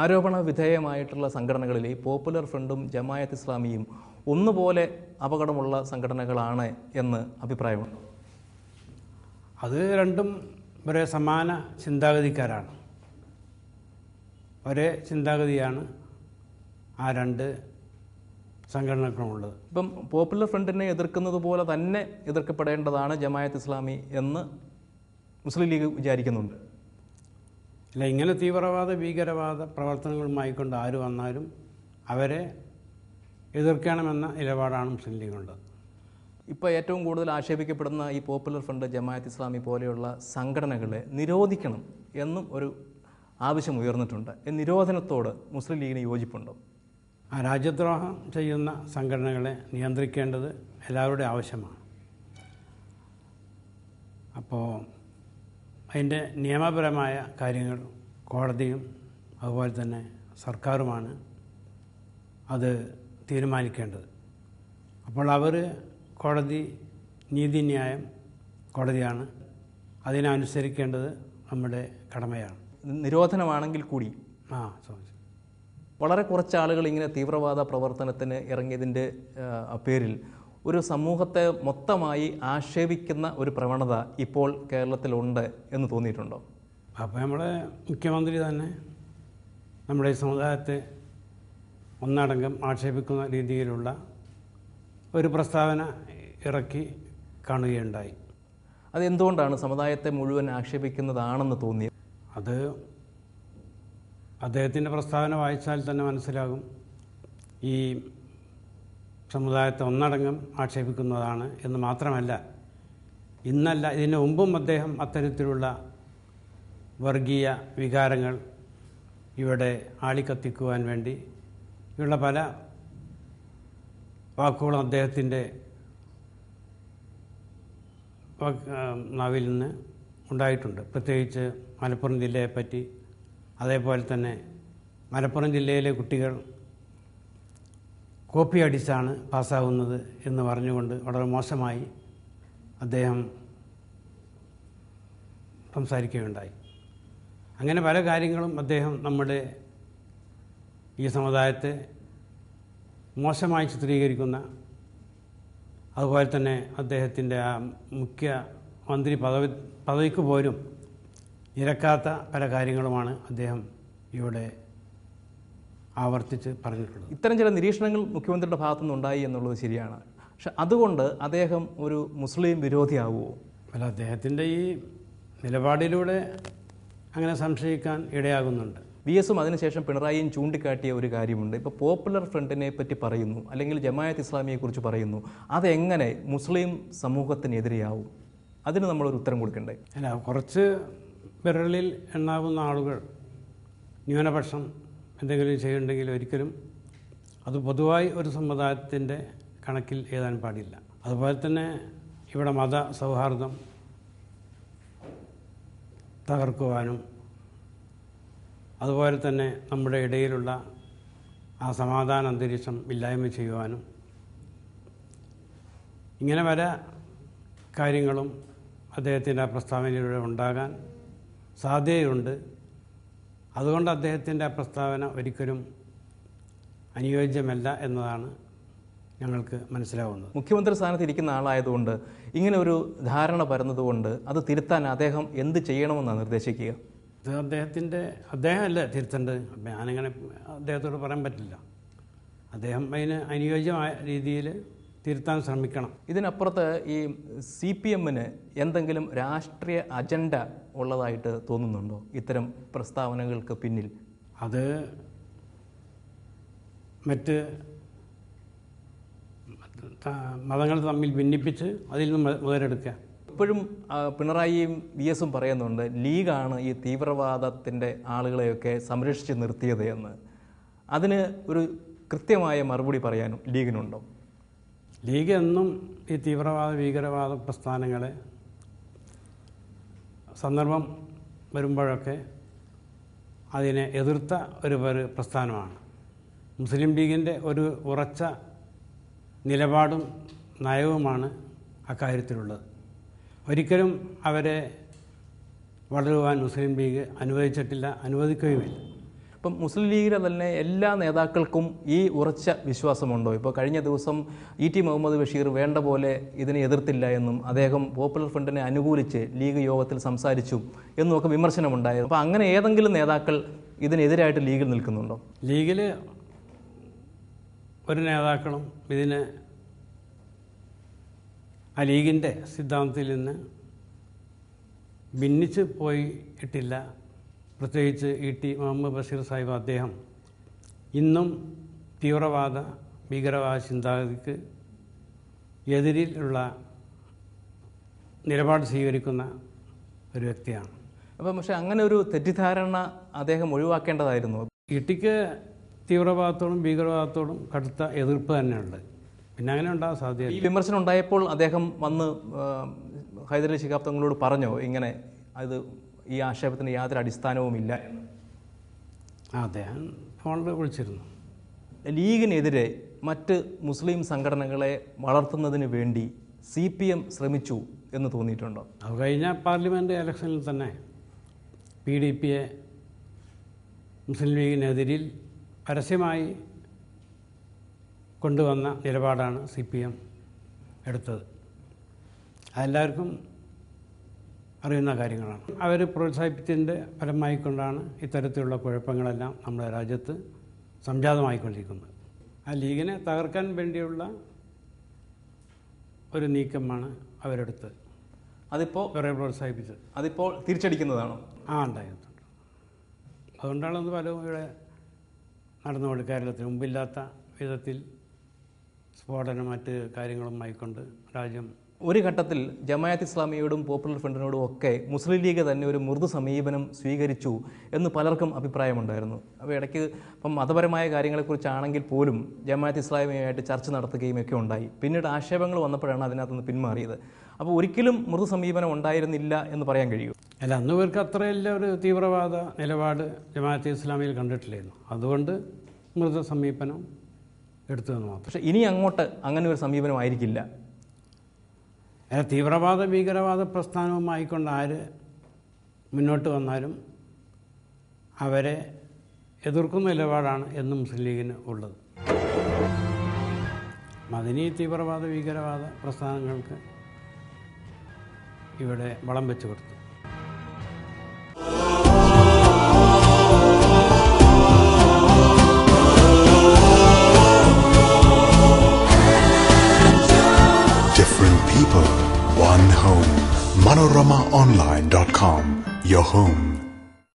ആരോപണ വിധേയമായിട്ടുള്ള സംഘടനകളിൽ ഈ പോപ്പുലർ ഫ്രണ്ടും ജമായത്ത് ഇസ്ലാമിയും ഒന്നുപോലെ അപകടമുള്ള സംഘടനകളാണ് എന്ന് അഭിപ്രായമുണ്ട്. അത് രണ്ടും ഒരേ സമാന ചിന്താഗതിക്കാരാണ്. ഒരേ ചിന്താഗതിയാണ് ആ രണ്ട് സംഘടനകളുള്ളത്. ഇപ്പം പോപ്പുലർ ഫ്രണ്ടിനെ എതിർക്കുന്നത് പോലെ തന്നെ എതിർക്കപ്പെടേണ്ടതാണ് ജമായത്ത് ഇസ്ലാമി എന്ന് മുസ്ലിം ലീഗ് വിചാരിക്കുന്നുണ്ട്. അല്ല, ഇങ്ങനെ തീവ്രവാദ ഭീകരവാദ പ്രവർത്തനങ്ങളുമായിക്കൊണ്ട് ആര് വന്നാലും അവരെ എതിർക്കണമെന്ന നിലപാടാണ് മുസ്ലിം ലീഗുള്ളത്. ഇപ്പോൾ ഏറ്റവും കൂടുതൽ ആക്ഷേപിക്കപ്പെടുന്ന ഈ പോപ്പുലർ ഫ്രണ്ട് ജമായത്ത് ഇസ്ലാമി പോലെയുള്ള സംഘടനകളെ നിരോധിക്കണം എന്നും ഒരു ആവശ്യം ഉയർന്നിട്ടുണ്ട്. ഈ നിരോധനത്തോട് മുസ്ലിം ലീഗിന് യോജിപ്പുണ്ടോ? ആ രാജ്യദ്രോഹം ചെയ്യുന്ന സംഘടനകളെ നിയന്ത്രിക്കേണ്ടത് എല്ലാവരുടെയും ആവശ്യമാണ്. അപ്പോൾ അതിൻ്റെ നിയമപരമായ കാര്യങ്ങൾ കോടതിയും അതുപോലെ തന്നെ സർക്കാരുമാണ് അത് തീരുമാനിക്കേണ്ടത്. അപ്പോൾ അവർ കോടതി നീതിന്യായം കോടതിയാണ്, അതിനനുസരിക്കേണ്ടത് നമ്മുടെ കടമയാണ്. നിരോധനമാണെങ്കിൽ കൂടി ചോദിച്ചു വളരെ കുറച്ച് ആളുകൾ ഇങ്ങനെ തീവ്രവാദ പ്രവർത്തനത്തിന് ഇറങ്ങിയതിൻ്റെ പേരിൽ ഒരു സമൂഹത്തെ മൊത്തമായി ആക്ഷേപിക്കുന്ന ഒരു പ്രവണത ഇപ്പോൾ കേരളത്തിലുണ്ട് എന്ന് തോന്നിയിട്ടുണ്ടോ? അപ്പോൾ നമ്മുടെ മുഖ്യമന്ത്രി തന്നെ നമ്മുടെ ഈ സമുദായത്തെ ഒന്നടങ്കം ആക്ഷേപിക്കുന്ന രീതിയിലുള്ള ഒരു പ്രസ്താവന ഇറക്കി കാണുകയുണ്ടായി. അതെന്തുകൊണ്ടാണ് സമുദായത്തെ മുഴുവൻ ആക്ഷേപിക്കുന്നതാണെന്ന് തോന്നിയത്? അത് അദ്ദേഹത്തിൻ്റെ പ്രസ്താവന വായിച്ചാൽ തന്നെ മനസ്സിലാകും. ഈ സമുദായത്തെ ഒന്നടങ്കം ആക്ഷേപിക്കുന്നതാണ് എന്ന് മാത്രമല്ല, ഇന്നല്ല ഇതിനു മുമ്പും അദ്ദേഹം അത്തരത്തിലുള്ള വർഗീയ വികാരങ്ങൾ ഇവിടെ ആളിക്കത്തിക്കുവാൻ വേണ്ടി ഉള്ള പല വാക്കുകളും അദ്ദേഹത്തിൻ്റെ നാവിൽ നിന്ന് ഉണ്ടായിട്ടുണ്ട്. പ്രത്യേകിച്ച് മലപ്പുറം ജില്ലയെപ്പറ്റി, അതേപോലെ തന്നെ മലപ്പുറം ജില്ലയിലെ കുട്ടികൾ കോപ്പി അടിച്ചാണ് പാസ്സാകുന്നത് എന്ന് പറഞ്ഞുകൊണ്ട് വളരെ മോശമായി അദ്ദേഹം സംസാരിക്കുകയുണ്ടായി. അങ്ങനെ പല കാര്യങ്ങളും അദ്ദേഹം നമ്മുടെ ഈ സമുദായത്തെ മോശമായി ചിത്രീകരിക്കുന്ന, അതുപോലെ തന്നെ അദ്ദേഹത്തിൻ്റെ ആ മുഖ്യമന്ത്രി പദവിക്ക് പോലും നിരക്കാത്ത പല കാര്യങ്ങളുമാണ് അദ്ദേഹം ഇവിടെ ആവർത്തിച്ച് പറഞ്ഞിട്ടുള്ളത്. ഇത്തരം ചില നിരീക്ഷണങ്ങൾ മുഖ്യമന്ത്രിയുടെ ഭാഗത്തുനിന്നുണ്ടായി എന്നുള്ളത് ശരിയാണ്. പക്ഷെ അതുകൊണ്ട് അദ്ദേഹം ഒരു മുസ്ലിം വിരോധിയാവുമോ? അല്ല, അദ്ദേഹത്തിൻ്റെ ഈ നിലപാടിലൂടെ അങ്ങനെ സംശയിക്കാൻ ഇടയാകുന്നുണ്ട്. VS-ഉം അതിനുശേഷം പിണറായിയും ചൂണ്ടിക്കാട്ടിയ ഒരു കാര്യമുണ്ട്. ഇപ്പോൾ പോപ്പുലർ ഫ്രണ്ടിനെ പറ്റി പറയുന്നു, അല്ലെങ്കിൽ ജമായത്ത് ഇസ്ലാമിയെക്കുറിച്ച് പറയുന്നു. അതെങ്ങനെ മുസ്ലിം സമൂഹത്തിനെതിരെയാവും? അതിന് നമ്മളൊരു ഉത്തരം കൊടുക്കണ്ടേ? അല്ല, കുറച്ച് വിരലിൽ എണ്ണാവുന്ന ആളുകൾ ന്യൂനപക്ഷം എന്തെങ്കിലും ചെയ്യുന്നുണ്ടെങ്കിൽ ഒരിക്കലും അത് പൊതുവായി ഒരു സമുദായത്തിൻ്റെ കണക്കിൽ എഴുതാൻ പാടില്ല. അതുപോലെ തന്നെ ഇവിടെ മത സൗഹാർദ്ദം തകർക്കുവാനും, അതുപോലെ തന്നെ നമ്മുടെ ഇടയിലുള്ള ആ സമാധാന അന്തരീക്ഷം ഇല്ലായ്മ ചെയ്യുവാനും, ഇങ്ങനെ പല കാര്യങ്ങളും അദ്ദേഹത്തിൻ്റെ ആ പ്രസ്താവനയിലൂടെ ഉണ്ടാകാൻ സാധ്യതയുണ്ട്. അതുകൊണ്ട് അദ്ദേഹത്തിൻ്റെ ആ പ്രസ്താവന ഒരിക്കലും അനുയോജ്യമല്ല എന്നതാണ് ഞങ്ങൾക്ക് മനസ്സിലാവുന്നത്. മുഖ്യമന്ത്രി സ്ഥാനത്ത് ഇരിക്കുന്ന ആളായതുകൊണ്ട് ഇങ്ങനെ ഒരു ധാരണ പരന്നതുകൊണ്ട് അത് തിരുത്താൻ അദ്ദേഹം എന്ത് ചെയ്യണമെന്നാണ് നിർദ്ദേശിക്കുക? ഇത് അദ്ദേഹമല്ലേ തിരുത്തേണ്ടത്. ഞാനിങ്ങനെ അദ്ദേഹത്തോട് പറയാൻ പറ്റില്ല. അദ്ദേഹം അതിന് അനുയോജ്യമായ രീതിയിൽ തിരുത്താൻ ശ്രമിക്കണം. ഇതിനപ്പുറത്ത് ഈ CPM-ന് എന്തെങ്കിലും രാഷ്ട്രീയ അജണ്ട ഉള്ളതായിട്ട് തോന്നുന്നുണ്ടോ ഇത്തരം പ്രസ്താവനകൾക്ക് പിന്നിൽ? അത് മറ്റ് മതങ്ങൾ തമ്മിൽ ഭിന്നിപ്പിച്ച് അതിൽ നിന്ന് മുതലെടുക്കുക. ഇപ്പോഴും പിണറായിയും VS-ഉം പറയുന്നുണ്ട് ലീഗാണ് ഈ തീവ്രവാദത്തിൻ്റെ ആളുകളെയൊക്കെ സംരക്ഷിച്ച് നിർത്തിയത് എന്ന്. അതിന് ഒരു കൃത്യമായ മറുപടി പറയാനും ലീഗിനുണ്ടോ? ലീഗ് എന്നും ഈ തീവ്രവാദ ഭീകരവാദ പ്രസ്ഥാനങ്ങളെ സന്ദർഭം വരുമ്പോഴൊക്കെ അതിനെ എതിർത്ത ഒരു പ്രസ്ഥാനമാണ്. മുസ്ലിം ലീഗിൻ്റെ ഒരു ഉറച്ച നിലപാടും നയവുമാണ് അക്കാര്യത്തിലുള്ളത്. ഒരിക്കലും അവരെ വളരുവാൻ മുസ്ലിം ലീഗ് അനുവദിച്ചിട്ടില്ല, അനുവദിക്കുകയുമില്ല. ഇപ്പം മുസ്ലിം ലീഗിലെ തന്നെ എല്ലാ നേതാക്കൾക്കും ഈ ഉറച്ച വിശ്വാസമുണ്ടോ? ഇപ്പോൾ കഴിഞ്ഞ ദിവസം E.T. മുഹമ്മദ് ബഷീർ വേണ്ട പോലെ ഇതിനെ എതിർത്തില്ല എന്നും അദ്ദേഹം പോപ്പുലർ ഫ്രണ്ടിനെ അനുകൂലിച്ച് ലീഗ് യോഗത്തിൽ സംസാരിച്ചു എന്നുമൊക്കെ വിമർശനമുണ്ടായിരുന്നു. അപ്പോൾ അങ്ങനെ ഏതെങ്കിലും നേതാക്കൾ ഇതിനെതിരായിട്ട് ലീഗിൽ നിൽക്കുന്നുണ്ടോ? ലീഗിൽ ഒരു നേതാക്കളും ഇതിന് ആ ലീഗിൻ്റെ സിദ്ധാന്തത്തിൽ നിന്ന് ഭിന്നിച്ച് പോയിട്ടില്ല. പ്രത്യേകിച്ച് E.T. മുഹമ്മദ് ബഷീർ സാഹിബ് അദ്ദേഹം ഇന്നും തീവ്രവാദ ഭീകരവാദ ചിന്താഗതിക്ക് എതിരിലുള്ള നിലപാട് സ്വീകരിക്കുന്ന ഒരു വ്യക്തിയാണ്. അപ്പം പക്ഷേ അങ്ങനെ ഒരു തെറ്റിദ്ധാരണ അദ്ദേഹം ഒഴിവാക്കേണ്ടതായിരുന്നു. E.T.ക്ക് തീവ്രവാദത്തോടും ഭീകരവാദത്തോടും കടുത്ത എതിർപ്പ് തന്നെയുണ്ട്. പിന്നെ അങ്ങനെ ഉണ്ടാകാൻ സാധ്യത. ഈ വിമർശനം ഉണ്ടായപ്പോൾ അദ്ദേഹം വന്ന് ഹൈദരലി ശിഹാബ് തങ്ങളോട് പറഞ്ഞോ ഇങ്ങനെ അത് ഈ ആക്ഷേപത്തിന് യാതൊരു അടിസ്ഥാനവുമില്ല എന്ന്? അദ്ദേഹം ഫോണിൽ വിളിച്ചിരുന്നു. ലീഗിനെതിരെ മറ്റ് മുസ്ലിം സംഘടനകളെ വളർത്തുന്നതിന് വേണ്ടി CPM ശ്രമിച്ചു എന്ന് തോന്നിയിട്ടുണ്ടോ? അത് കഴിഞ്ഞ പാർലമെൻറ്റ് ഇലക്ഷനിൽ തന്നെ PDPയെ മുസ്ലിം ലീഗിനെതിരിൽ പരസ്യമായി കൊണ്ടുവന്ന നിലപാടാണ് CPM എടുത്തത്. അതെല്ലാവർക്കും അറിയുന്ന കാര്യങ്ങളാണ്. അവർ പ്രോത്സാഹിപ്പിച്ചതിൻ്റെ ഫലമായിക്കൊണ്ടാണ് ഇത്തരത്തിലുള്ള കുഴപ്പങ്ങളെല്ലാം നമ്മുടെ രാജ്യത്ത് സംജാതമായിക്കൊണ്ടിരിക്കുന്നത്. ആ ലീഗിനെ തകർക്കാൻ വേണ്ടിയുള്ള ഒരു നീക്കമാണ് അവരെടുത്തത്. അതിപ്പോൾ അവരെ പ്രോത്സാഹിപ്പിച്ചത്. അതിപ്പോൾ തിരിച്ചടിക്കുന്നതാണോ? ഉണ്ടായിട്ടുണ്ട്. അതുകൊണ്ടാണ് അത് പലരും ഇവിടെ നടന്നുകൊണ്ട് കേരളത്തിന് മുമ്പില്ലാത്ത വിധത്തിൽ സ്ഫോടനം മറ്റ് കാര്യങ്ങളുമായിക്കൊണ്ട് രാജ്യം ഒരു ഘട്ടത്തിൽ ജമാഅത്ത് ഇസ്ലാമിയോടും പോപ്പുലർ ഫ്രണ്ടിനോടും ഒക്കെ മുസ്ലിം ലീഗ് തന്നെ ഒരു മൃദു സമീപനം സ്വീകരിച്ചു എന്ന് പലർക്കും അഭിപ്രായമുണ്ടായിരുന്നു. അപ്പോൾ ഇടയ്ക്ക് ഇപ്പം മതപരമായ കാര്യങ്ങളെക്കുറിച്ചാണെങ്കിൽ പോലും ജമാഅത്ത് ഇസ്ലാമിയുമായിട്ട് ചർച്ച നടത്തുകയും ഒക്കെ ഉണ്ടായി. പിന്നീട് ആക്ഷേപങ്ങൾ വന്നപ്പോഴാണ് അതിനകത്തുനിന്ന് പിന്മാറിയത്. അപ്പോൾ ഒരിക്കലും മൃദു സമീപനം ഉണ്ടായിരുന്നില്ല എന്ന് പറയാൻ കഴിയും. അല്ല, അന്ന് പേർക്ക് അത്രയല്ല ഒരു തീവ്രവാദ നിലപാട് ജമാഅത്തെ ഇസ്ലാമിയിൽ കണ്ടിട്ടില്ലായിരുന്നു. അതുകൊണ്ട് മൃദു സമീപനം എടുത്തതെന്ന് മാത്രം. പക്ഷേ ഇനി അങ്ങോട്ട് അങ്ങനെ ഒരു സമീപനമായിരിക്കില്ല. തീവ്രവാദ ഭീകരവാദ പ്രസ്ഥാനവുമായിക്കൊണ്ട് ആര് മുന്നോട്ട് വന്നാലും അവരെ എതിർക്കുന്ന നിലപാടാണ് എന്നും മുസ്ലിം ലീഗിന് ഉള്ളത്. മദനി തീവ്രവാദ ഭീകരവാദ പ്രസ്ഥാനങ്ങൾക്ക് ഇവിടെ വളം വെച്ച് കൊടുത്തു. Different people, one home. ManoramaOnline.com, your home